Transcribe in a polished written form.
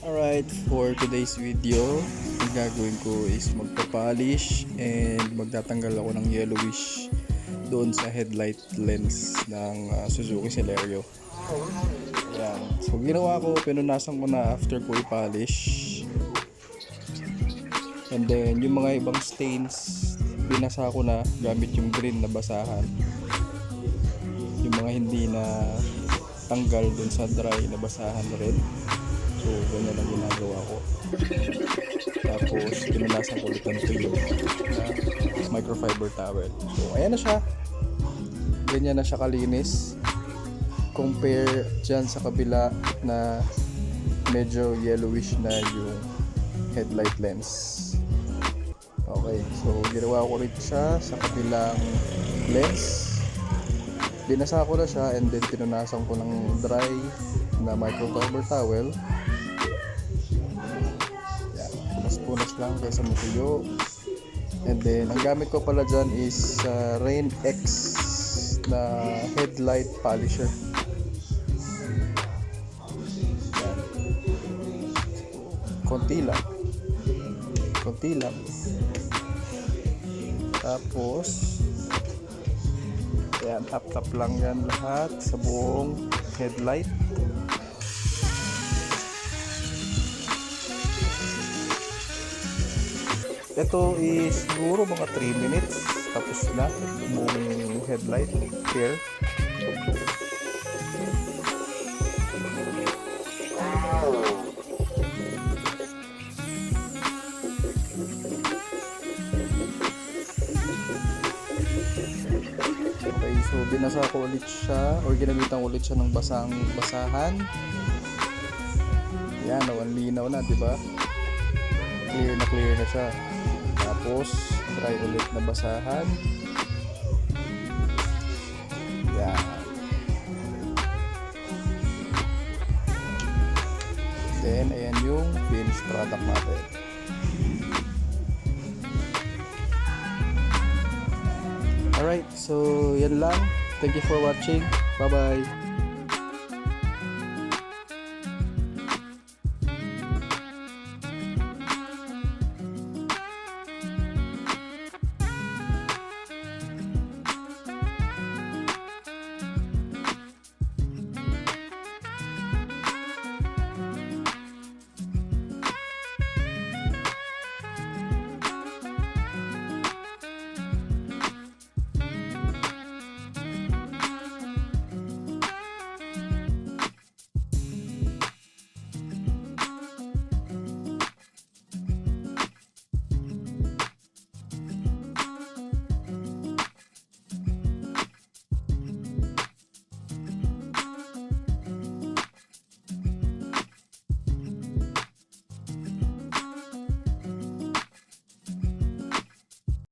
Alright, for today's video, ang gagawin ko is magpapolish and magtatanggal ako ng yellowish doon sa headlight lens ng Suzuki Celerio. Ayan. So ginawa ko, pinunasan ko na after ko i-polish. And then yung mga ibang stains, binasa ko na gamit yung green na basahan. Yung mga hindi na tanggal dun sa dry na basahan na rin. So, ganyan ang ginagawa ko. Tapos, pinunasan ko ulit ng tuyo na microfiber towel. So, ayan na siya. Ganyan na siya kalinis. Compare dyan sa kabila na medyo yellowish na yung headlight lens. Okay, so ginawa ko rin siya sa kabilang lens. Binasa ko na siya and then pinunasan ko ng dry na microfiber towel. Punas lang kaysa matuyo. And then ang gamit ko pala dyan is Rain X na headlight polisher. Yan. Konti lang. Tapos ayan, tap lang yan lahat sa buong headlight. Ito is siguro mga 3 minutes tapos na buong headlight here. Okay, so binasa ko ulit siya or ginamitan ulit siya ng basahan. Yan, ang linaw na, di ba? Clear na siya. Tapos try ulit na basahan. Yan. Then ayan yung finished product natin. Alright, so yan lang. Thank you for watching. Bye bye.